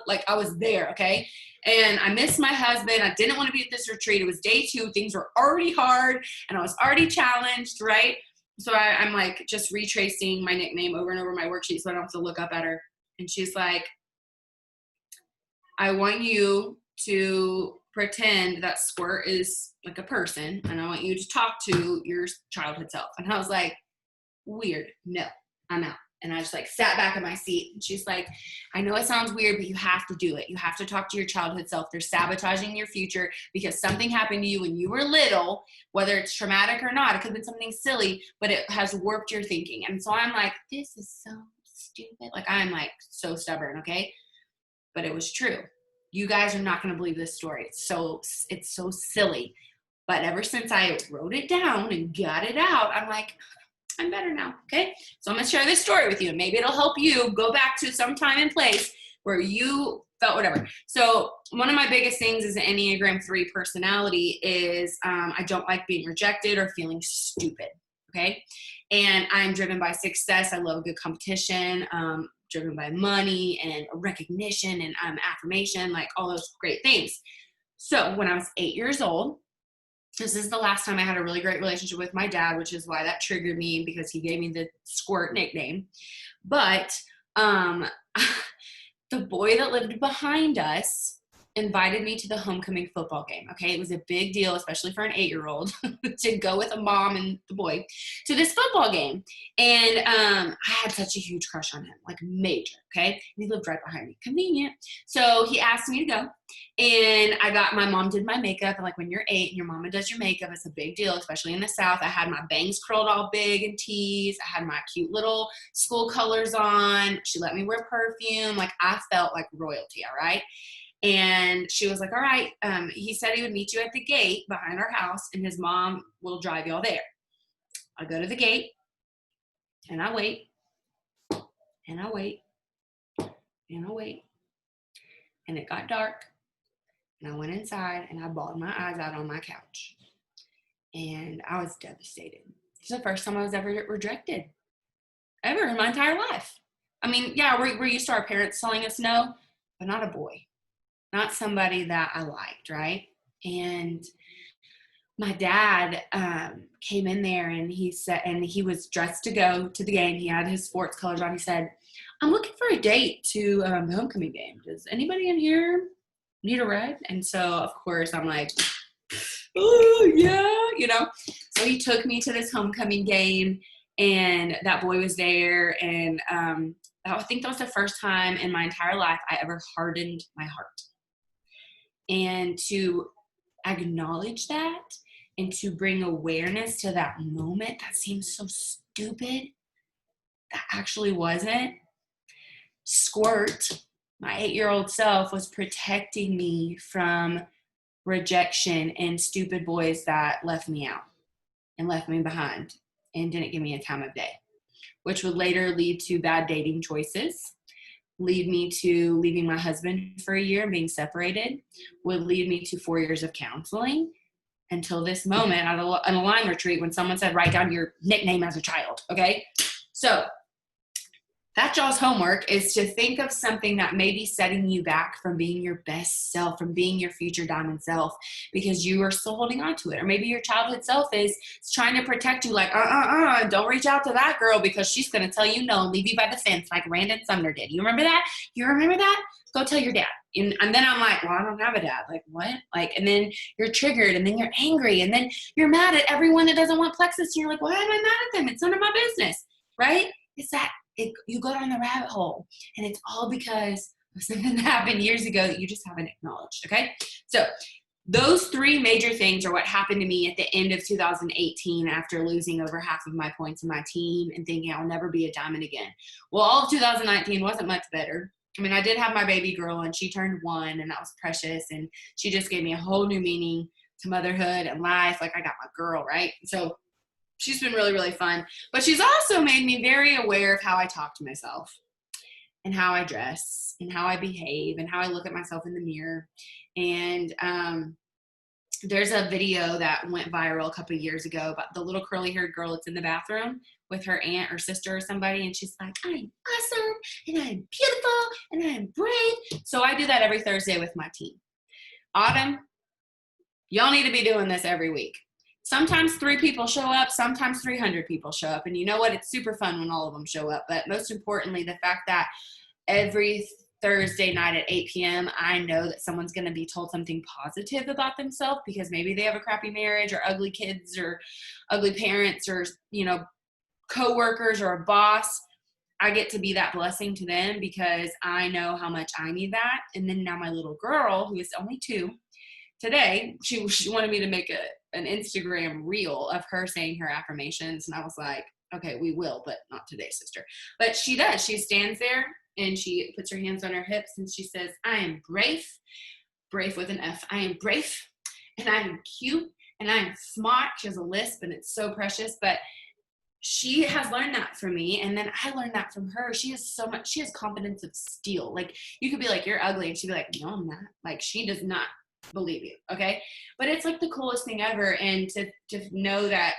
like I was there. Okay. And I missed my husband. I didn't want to be at this retreat. It was day 2. Things were already hard and I was already challenged. Right. So I'm like just retracing my nickname over and over my worksheet so I don't have to look up at her. And she's like, I want you to pretend that Squirt is like a person, and I want you to talk to your childhood self. And I was like, weird. No, I'm out. And I just like sat back in my seat. And she's like, I know it sounds weird, but you have to do it. You have to talk to your childhood self. They're sabotaging your future because something happened to you when you were little, whether it's traumatic or not. It could have been something silly, but it has warped your thinking. And so I'm like, this is so stupid. Like I'm like so stubborn. Okay. But it was true. You guys are not going to believe this story. It's so silly. But ever since I wrote it down and got it out, I'm like, I'm better now. Okay. So I'm going to share this story with you, and maybe it'll help you go back to some time and place where you felt whatever. So one of my biggest things as an Enneagram 3 personality is I don't like being rejected or feeling stupid. Okay. And I'm driven by success. I love a good competition. Driven by money and recognition and affirmation, like all those great things. So when I was 8 years old, this is the last time I had a really great relationship with my dad, which is why that triggered me, because he gave me the Squirt nickname. But the boy that lived behind us invited me to the homecoming football game. Okay, it was a big deal, especially for an 8-year-old, to go with a mom and the boy to this football game. And I had such a huge crush on him, like major. Okay, and he lived right behind me, convenient. So he asked me to go, and my mom did my makeup. And like when you're 8 and your mama does your makeup, it's a big deal, especially in the South. I had my bangs curled all big and teased. I had my cute little school colors on. She let me wear perfume. Like I felt like royalty. All right. And she was like, all right, he said he would meet you at the gate behind our house and his mom will drive y'all there. I go to the gate and I wait and I wait and I wait. And it got dark and I went inside and I bawled my eyes out on my couch. And I was devastated. It's the first time I was ever rejected, ever in my entire life. I mean, yeah, we're used to our parents telling us no, but not a boy. Not somebody that I liked, right? And my dad came in there and he said, and he was dressed to go to the game. He had his sports colors on. He said, I'm looking for a date to the homecoming game. Does anybody in here need a ride? And so, of course, I'm like, oh, yeah, So he took me to this homecoming game and that boy was there. And I think that was the first time in my entire life I ever hardened my heart. And to acknowledge that and to bring awareness to that moment that seems so stupid, that actually wasn't. Squirt, my 8-year-old self, was protecting me from rejection and stupid boys that left me out and left me behind and didn't give me a time of day, which would later lead to bad dating choices, lead me to leaving my husband for a year and being separated, would lead me to 4 years of counseling until this moment at an Align retreat when someone said, write down your nickname as a child, okay? So that's y'all's homework, is to think of something that may be setting you back from being your best self, from being your future diamond self, because you are still holding on to it. Or maybe your childhood self is trying to protect you, like, don't reach out to that girl because she's going to tell you no and leave you by the fence like Randon Sumner did. You remember that? You remember that? Go tell your dad. And then I'm like, well, I don't have a dad. Like, what? Like, and then you're triggered and then you're angry and then you're mad at everyone that doesn't want plexus. And you're like, why am I mad at them? It's none of my business, right? It's that you go down the rabbit hole and it's all because of something that happened years ago that you just haven't acknowledged, okay? So those 3 major things are what happened to me at the end of 2018 after losing over half of my points in my team and thinking I'll never be a diamond again. Well, all of 2019 wasn't much better. I mean, I did have my baby girl and she turned 1 and that was precious. And she just gave me a whole new meaning to motherhood and life. Like I got my girl, right? So she's been really, really fun. But she's also made me very aware of how I talk to myself and how I dress and how I behave and how I look at myself in the mirror. And there's a video that went viral a couple of years ago about the little curly-haired girl that's in the bathroom with her aunt or sister or somebody, and she's like, I'm awesome, and I'm beautiful, and I'm brave. So I do that every Thursday with my team. Autumn, y'all need to be doing this every week. Sometimes 3 people show up, sometimes 300 people show up, and you know what? It's super fun when all of them show up, but most importantly, the fact that every Thursday night at 8 p.m., I know that someone's going to be told something positive about themselves because maybe they have a crappy marriage or ugly kids or ugly parents or, coworkers or a boss. I get to be that blessing to them because I know how much I need that. And then now my little girl, who is only 2, today, she wanted me to make an Instagram reel of her saying her affirmations. And I was like, okay, we will, but not today, sister. But she does. She stands there and she puts her hands on her hips and she says, I am brave with an F. I am brave and I am cute and I am smart. She has a lisp and it's so precious, but she has learned that from me. And then I learned that from her. She has confidence of steel. Like you could be like, you're ugly. And she'd be like, no, I'm not. Like she does not believe you. Okay. But it's like the coolest thing ever. And to know that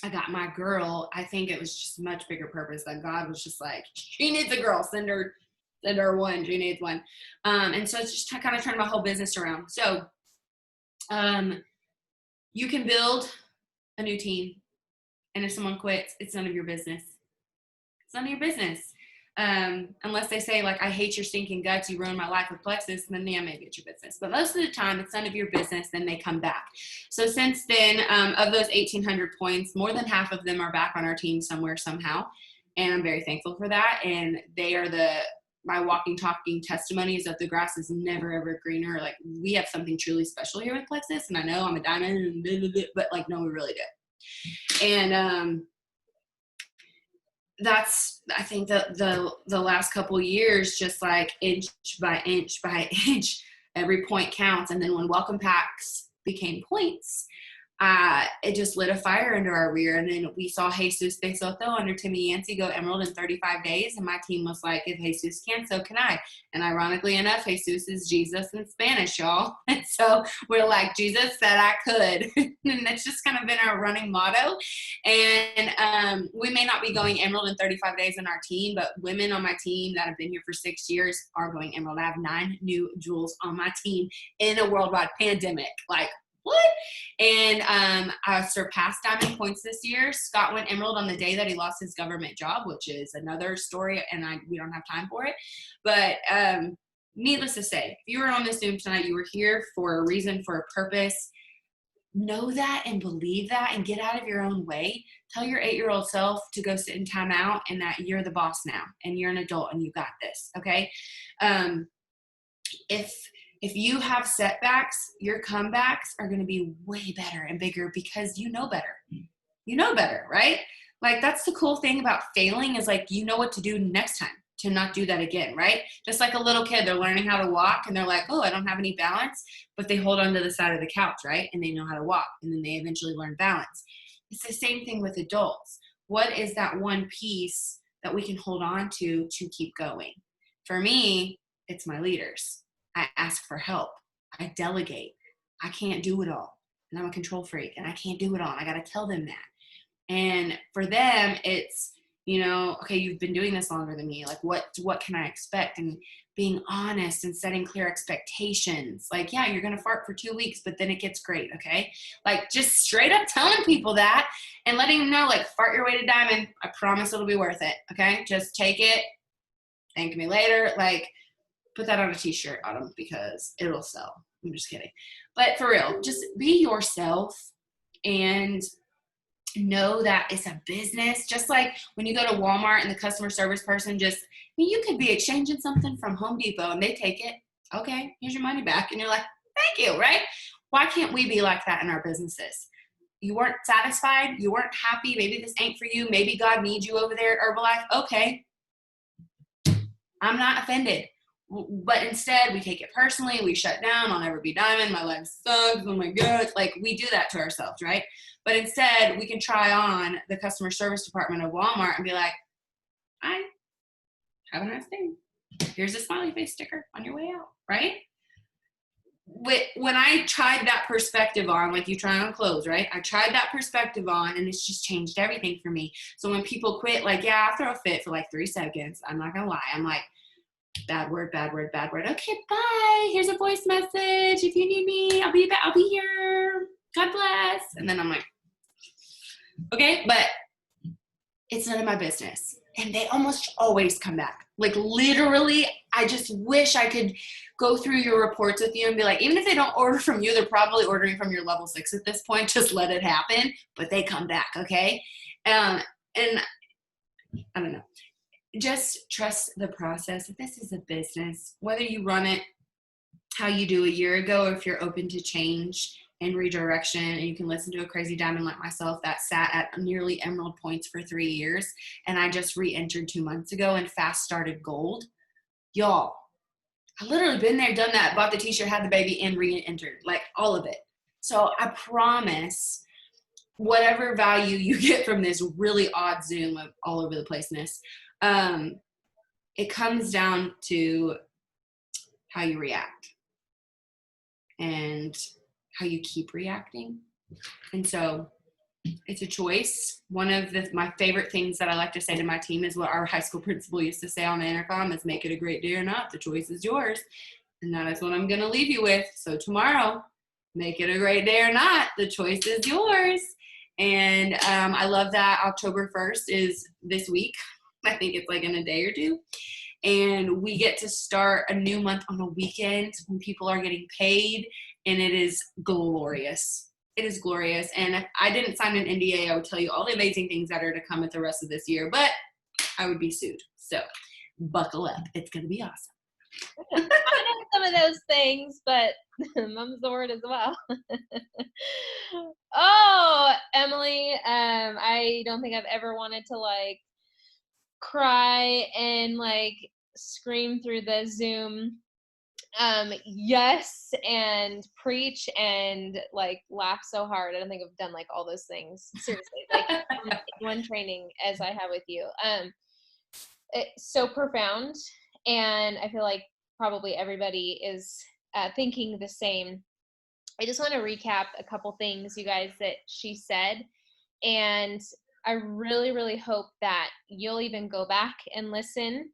I got my girl, I think it was just a much bigger purpose that God was just like, she needs a girl, send her one, she needs one. And so it's just kind of turned my whole business around. So you can build a new team, and if someone quits, it's none of your business. It's none of your business. Unless they say like, I hate your stinking guts, you ruined my life with Plexus, then yeah, maybe it's your business. But most of the time it's none of your business, then they come back. So since then, of those 1,800 points, more than half of them are back on our team somewhere, somehow. And I'm very thankful for that. And they are my walking, talking testimonies of the grass is never, ever greener. Like, we have something truly special here with Plexus. And I know I'm a diamond, and blah, blah, blah, but like, no, we really do. And, that's, I think the last couple years, just like inch by inch by inch, every point counts. And then when welcome packs became points, it just lit a fire under our rear. And then we saw Jesus de Soto under Timmy Yancey go emerald in 35 days. And my team was like, if Jesus can, so can I. And ironically enough, Jesus is Jesus in Spanish, y'all. And so we're like, Jesus said I could. And that's just kind of been our running motto. And we may not be going emerald in 35 days in our team, but women on my team that have been here for 6 years are going emerald. I have 9 new jewels on my team in a worldwide pandemic. Like, what? And I surpassed diamond points this year. Scott went emerald on the day that he lost his government job, which is another story, and we don't have time for it. But needless to say, if you were on this Zoom tonight, you were here for a reason, for a purpose. Know that and believe that and get out of your own way. Tell your 8-year-old self to go sit in timeout and that you're the boss now and you're an adult and you got this, okay? If you have setbacks, your comebacks are going to be way better and bigger because you know better. You know better, right? Like, that's the cool thing about failing is like, you know what to do next time to not do that again, right? Just like a little kid, they're learning how to walk and they're like, oh, I don't have any balance, but they hold on to the side of the couch, right? And they know how to walk, and then they eventually learn balance. It's the same thing with adults. What is that one piece that we can hold on to keep going? For me, it's my leaders. I ask for help. I delegate. I can't do it all. And I'm a control freak and I can't do it all. I got to tell them that. And for them, it's, okay, you've been doing this longer than me. Like, what can I expect? And being honest and setting clear expectations. Like, yeah, you're going to fart for 2 weeks, but then it gets great. Okay. Like, just straight up telling people that and letting them know, like, fart your way to diamond. I promise it'll be worth it. Okay. Just take it. Thank me later. Like, put that on a t-shirt, Autumn, because it'll sell. I'm just kidding. But for real, just be yourself and know that it's a business. Just like when you go to Walmart and the customer service person you could be exchanging something from Home Depot and they take it. Okay, here's your money back. And you're like, thank you, right? Why can't we be like that in our businesses? You weren't satisfied. You weren't happy. Maybe this ain't for you. Maybe God needs you over there at Herbalife. Okay. I'm not offended. But instead, we take it personally. We shut down. I'll never be diamond. My life sucks. Oh my God. Like, we do that to ourselves, right? But instead, we can try on the customer service department of Walmart and be like, hi, have a nice day. Here's a smiley face sticker on your way out, right? When I tried that perspective on, like you try on clothes, right? I tried that perspective on, and it's just changed everything for me. So when people quit, like, yeah, I'll throw a fit for like 3 seconds. I'm not going to lie. I'm like, bad word, bad word, bad word. Okay, bye. Here's a voice message. If you need me, I'll be back. I'll be here. God bless. And then I'm like, okay, but it's none of my business. And they almost always come back. Like, literally, I just wish I could go through your reports with you and be like, even if they don't order from you, they're probably ordering from your level 6 at this point. Just let it happen. But they come back, okay? And I don't know. Just trust the process. This is a business. Whether you run it how you do a year ago, or if you're open to change and redirection, and you can listen to a crazy diamond like myself that sat at nearly emerald points for 3 years, and I just re-entered 2 months ago and fast started gold. Y'all, I literally been there, done that, bought the t-shirt, had the baby, and re-entered, like all of it. So I promise, whatever value you get from this really odd Zoom of all over the placeness, it comes down to how you react and how you keep reacting. And so it's a choice. One of my favorite things that I like to say to my team is what our high school principal used to say on the intercom is, make it a great day or not, the choice is yours. And that is what I'm going to leave you with. So tomorrow, make it a great day or not, the choice is yours. And I love that October 1st is this week. I think it's like in a day or two. And we get to start a new month on a weekend when people are getting paid, and it is glorious. It is glorious. And if I didn't sign an NDA, I would tell you all the amazing things that are to come at the rest of this year, but I would be sued. So buckle up. It's going to be awesome. I know some of those things, but mom's the word as well. Oh, Emily, I don't think I've ever wanted to like cry and like scream through the Zoom yes, and preach and like laugh so hard. I don't think I've done like all those things seriously, like in one training as I have with you. It's so profound, and I feel like probably everybody is thinking the same. I just want to recap a couple things, you guys, that she said, and I really, really hope that you'll even go back and listen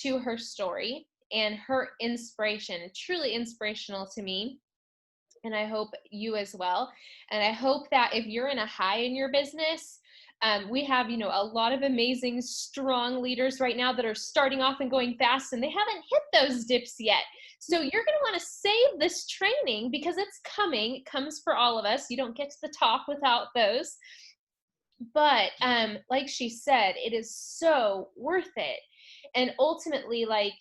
to her story and her inspiration, truly inspirational to me. And I hope you as well. And I hope that if you're in a high in your business, we have, a lot of amazing, strong leaders right now that are starting off and going fast, and they haven't hit those dips yet. So you're going to want to save this training because it's coming. It comes for all of us. You don't get to the top without those. But like she said, it is so worth it. And ultimately, like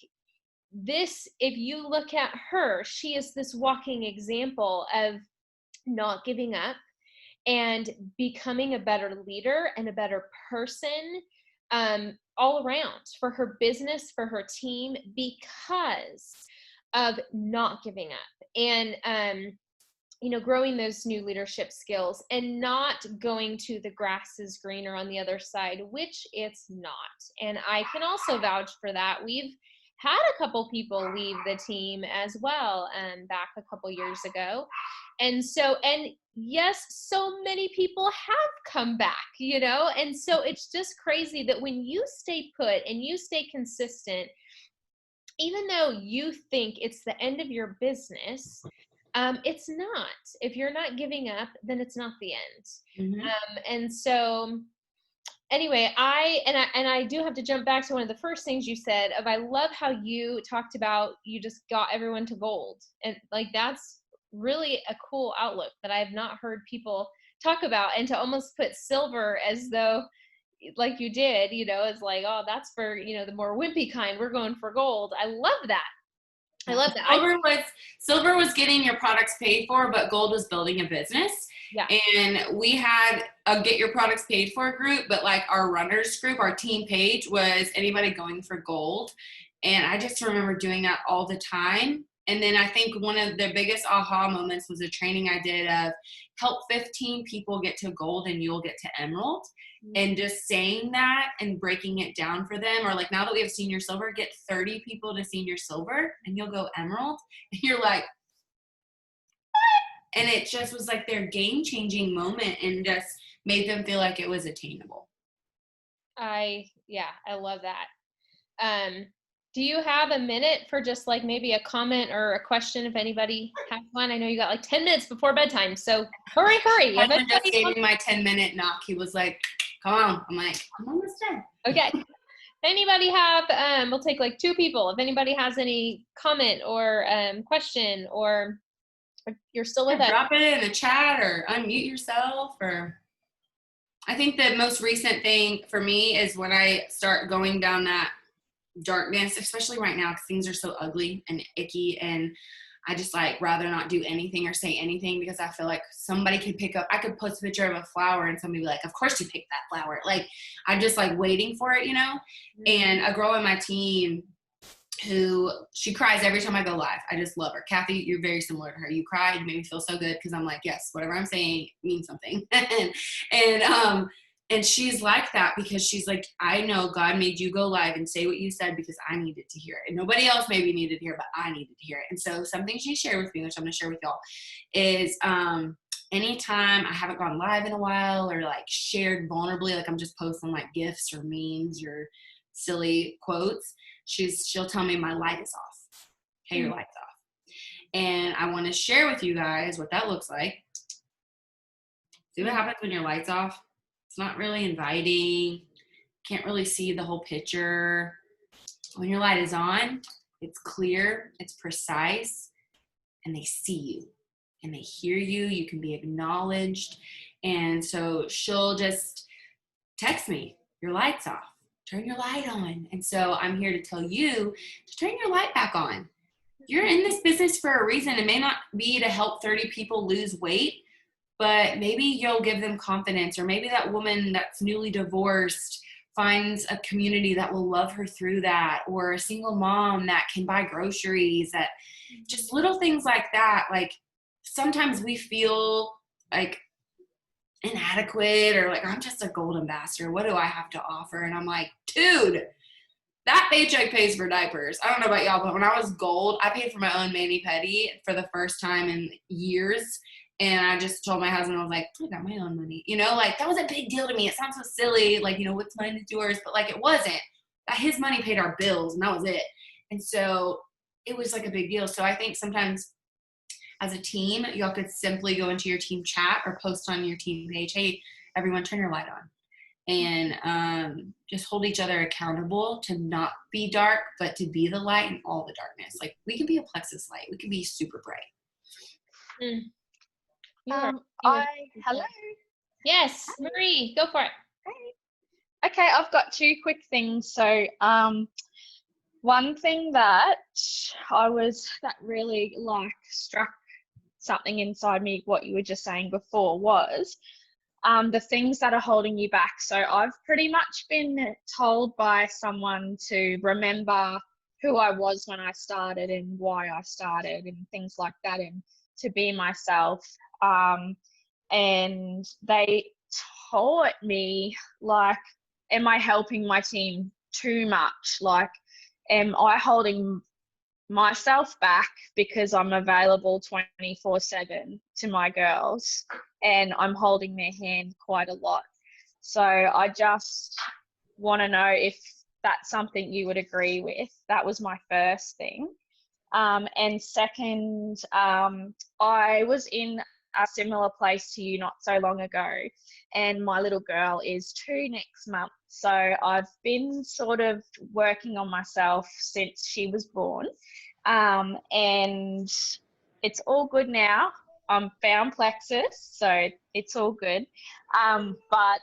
this, if you look at her, she is this walking example of not giving up and becoming a better leader and a better person all around for her business, for her team, because of not giving up and growing those new leadership skills and not going to the grass is greener on the other side, which it's not. And I can also vouch for that. We've had a couple people leave the team as well back a couple years ago. And yes, so many people have come back, and so it's just crazy that when you stay put and you stay consistent, even though you think it's the end of your business, it's not. If you're not giving up, then it's not the end. Mm-hmm. And so anyway, I do have to jump back to one of the first things you said I love how you talked about you just got everyone to gold. And like, that's really a cool outlook that I have not heard people talk about, and to almost put silver as though like you did, it's like, oh, that's for, the more wimpy kind. We're going for gold. I love that. I love that. Silver was getting your products paid for, but gold was building a business. Yeah. And we had a get your products paid for group, but like our runners group, our team page was anybody going for gold. And I just remember doing that all the time. And then I think one of the biggest aha moments was a training I did of help 15 people get to gold and you'll get to emerald. And just saying that and breaking it down for them, or like now that we have senior silver, get 30 people to senior silver and you'll go emerald. And you're like, what? And it just was like their game-changing moment and just made them feel like it was attainable. I love that. Do you have a minute for just like maybe a comment or a question if anybody has one? I know you got like 10 minutes before bedtime, so hurry. I just gave me my 10-minute knock. He was like, come on. I'm like, I'm almost done. Okay. If anybody have, we'll take like 2 people. If anybody has any comment or question, or you're still with us, drop it in the chat or unmute yourself. Or I think the most recent thing for me is when I start going down that darkness, especially right now because things are so ugly and icky, and I just like rather not do anything or say anything because I feel like somebody could pick up, I could post a picture of a flower and somebody be like, of course you picked that flower. Like I'm just like waiting for it, And a girl on my team who, she cries every time I go live. I just love her. Kathy, you're very similar to her. You cry, you make me feel so good because I'm like, yes, whatever I'm saying means something. And she's like that because she's like, I know God made you go live and say what you said because I needed to hear it. And nobody else maybe needed to hear it, but I needed to hear it. And so something she shared with me, which I'm going to share with y'all, is anytime I haven't gone live in a while or like shared vulnerably, like I'm just posting like gifs or memes or silly quotes, she'll tell me my light is off. Hey, your light's off. And I want to share with you guys what that looks like. See what happens when your light's off? It's not really inviting. can't really see the whole picture. When your light is on, it's clear, it's precise, and they see you and they hear you. You can be acknowledged. And so she'll just text me, your light's off, turn your light on. And so I'm here to tell you to turn your light back on. You're in this business for a reason. It may not be to help 30 people lose weight, but maybe you'll give them confidence, or maybe that woman that's newly divorced finds a community that will love her through that, or a single mom that can buy groceries, that just little things like that. Like sometimes we feel like inadequate, or like, I'm just a gold ambassador. What do I have to offer? And I'm like, dude, that paycheck pays for diapers. I don't know about y'all, but when I was gold, I paid for my own mani-pedi for the first time in years. And I just told my husband, I was like, I got my own money. You know, like that was a big deal to me. It sounds so silly. Like, you know, what's mine is yours. But like, it wasn't. His money paid our bills and that was it. And so it was like a big deal. So I think sometimes as a team, y'all could simply go into your team chat or post on your team page, hey, everyone turn your light on. And just hold each other accountable to not be dark, but to be the light in all the darkness. Like we can be a plexus light. We can be super bright. Hello. Yes, Marie, go for it. Hey. Okay, I've got two quick things. So, one thing that really struck something inside me, what you were just saying before, was the things that are holding you back. So I've pretty much been told by someone to remember who I was when I started and why I started and things like that, and to be myself. And they taught me, like, am I helping my team too much? Like, am I holding myself back because I'm available 24/7 to my girls and I'm holding their hand quite a lot? So I just want to know if that's something you would agree with. That was my first thing. And second, I was in a similar place to you not so long ago, and my little girl is 2 next month. So I've been sort of working on myself since she was born, and it's all good now. I'm found plexus, so it's all good. But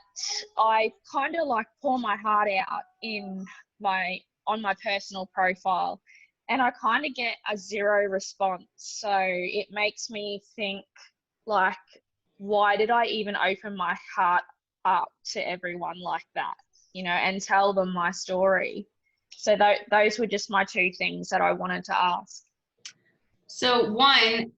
I kind of like pour my heart out on my personal profile, and I kind of get a 0 response. So it makes me think, like, why did I even open my heart up to everyone like that, you know, and tell them my story? So those were just my two things that I wanted to ask. So one,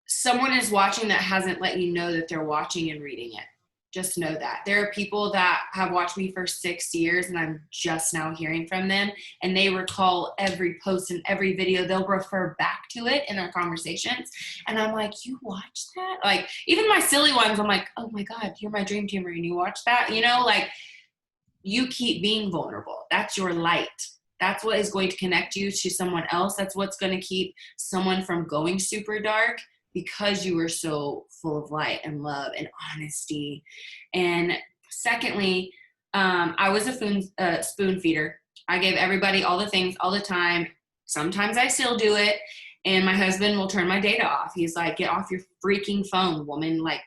someone is watching that hasn't let you know that they're watching and reading it. Just know that. There are people that have watched me for 6 years and I'm just now hearing from them, and they recall every post and every video. They'll refer back to it in their conversations. And I'm like, you watched that? Like, even my silly ones, I'm like, oh my God, you're my dream teamer and you watched that? You know, like, you keep being vulnerable. That's your light. That's what is going to connect you to someone else. That's what's going to keep someone from going super dark, because you were so full of light and love and honesty. And secondly, I was a spoon feeder. I gave everybody all the things all the time. Sometimes I still do it. And my husband will turn my data off. He's like, get off your freaking phone, woman. Like,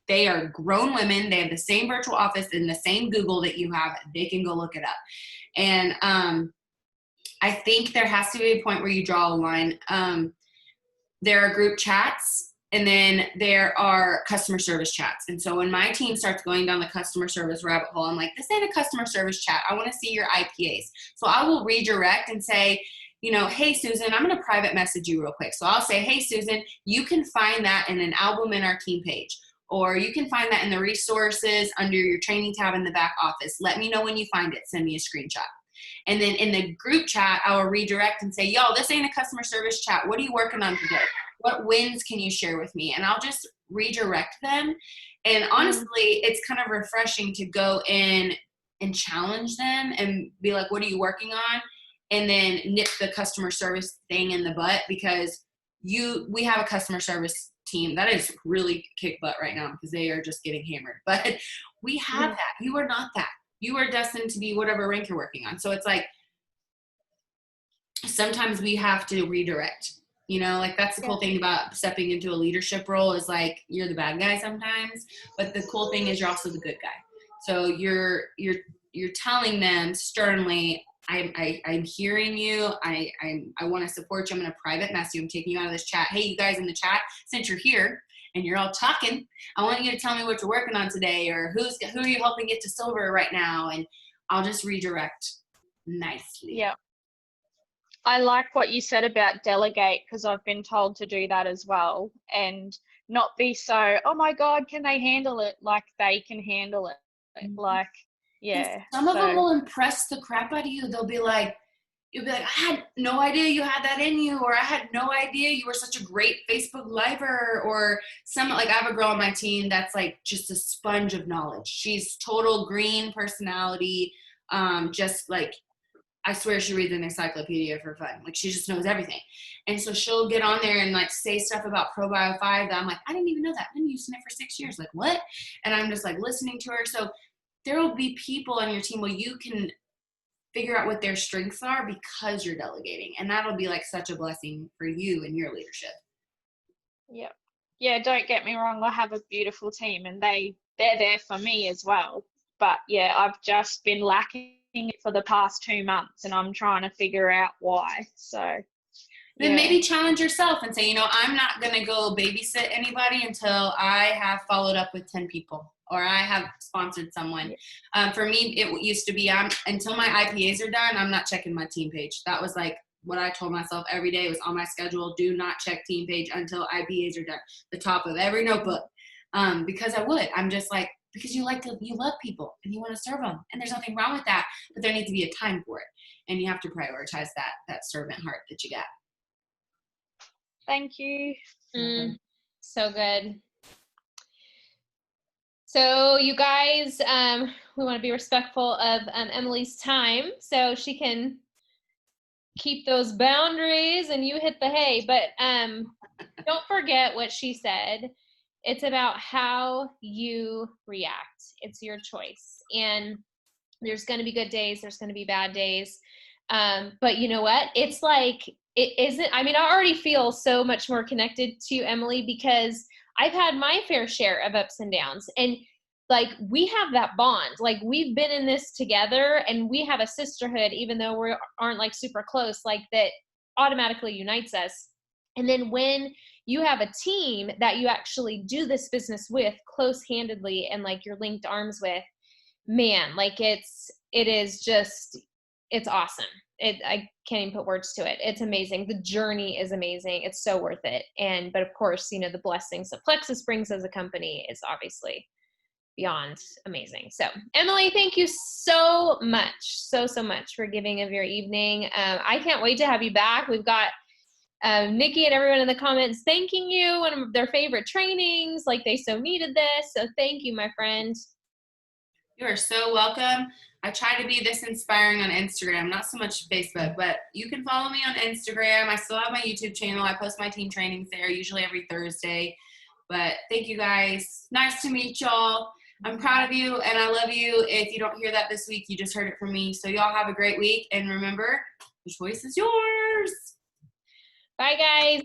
they are grown women. They have the same virtual office and the same Google that you have. They can go look it up. And I think there has to be a point where you draw a line. There are group chats, and then there are customer service chats. And so when my team starts going down the customer service rabbit hole, I'm like, this ain't a customer service chat. I want to see your IPAs. So I will redirect and say, you know, hey, Susan, I'm going to private message you real quick. So I'll say, hey, Susan, you can find that in an album in our team page, or you can find that in the resources under your training tab in the back office. Let me know when you find it. Send me a screenshot. And then in the group chat, I will redirect and say, yo, this ain't a customer service chat. What are you working on today? What wins can you share with me? And I'll just redirect them. And honestly, it's kind of refreshing to go in and challenge them and be like, what are you working on? And then nip the customer service thing in the butt, because we have a customer service team that is really kick butt right now because they are just getting hammered. But we have that. You are not that. you are destined to be whatever rank you're working on. So it's like, sometimes we have to redirect, you know, like that's the cool thing about stepping into a leadership role is like, you're the bad guy sometimes, but the cool thing is you're also the good guy. So you're telling them sternly, I'm hearing you. I want to support you. I'm going to private message you. I'm taking you out of this chat. Hey, you guys in the chat, since you're here and you're all talking, I want you to tell me what you're working on today, or who are you helping get to silver right now? And I'll just redirect nicely. Yeah. I like what you said about delegate, because I've been told to do that as well, and not be so, oh my God, can they handle it? Like they can handle it. Like, yeah. Some of them will impress the crap out of you. They'll be like, you'll be like, I had no idea you had that in you, or I had no idea you were such a great Facebook Liver, or like I have a girl on my team that's like just a sponge of knowledge. She's total green personality, just like, I swear she reads an encyclopedia for fun. Like she just knows everything. And so she'll get on there and like say stuff about ProBio 5 that I'm like, I didn't even know that. I've been using it for 6 years. Like what? And I'm just like listening to her. So there will be people on your team where you can figure out what their strengths are because you're delegating. And that'll be like such a blessing for you and your leadership. Yeah. Yeah, don't get me wrong. I have a beautiful team and they're there for me as well. But yeah, I've just been lacking it for the past 2 months and I'm trying to figure out why. So then maybe challenge yourself and say, you know, I'm not going to go babysit anybody until I have followed up with 10 people or I have sponsored someone. For me, it used to be until my IPAs are done, I'm not checking my team page. That was like what I told myself every day. It was on my schedule. Do not check team page until IPAs are done. The top of every notebook. Because I'm just like, because you love people and you want to serve them, and there's nothing wrong with that, but there needs to be a time for it, and you have to prioritize that servant heart that you got. Thank you. So good. So you guys, we want to be respectful of Emily's time so she can keep those boundaries and you hit the hay, but don't forget what she said. It's about how you react. It's your choice. And there's going to be good days. There's going to be bad days. But you know what? It's like, it isn't, I mean, I already feel so much more connected to Emily because I've had my fair share of ups and downs. And like, we have that bond. Like, we've been in this together and we have a sisterhood, even though we aren't like super close, like that automatically unites us. And then when you have a team that you actually do this business with close-handedly and like you're linked arms with, man, like it's awesome. I can't even put words to it. It's amazing. The journey is amazing. It's so worth it. But of course, you know, the blessings that Plexus brings as a company is obviously beyond amazing. So Emily, thank you so much, so much for giving of your evening. I can't wait to have you back. We've got Nikki and everyone in the comments thanking you, one of their favorite trainings, like they so needed this. So thank you, my friend. You are so welcome. I try to be this inspiring on Instagram, not so much Facebook, but you can follow me on Instagram. I still have my YouTube channel. I post my team trainings there, usually every Thursday. But thank you guys. Nice to meet y'all. I'm proud of you and I love you. If you don't hear that this week, you just heard it from me. So y'all have a great week. And remember, the choice is yours. Bye, guys.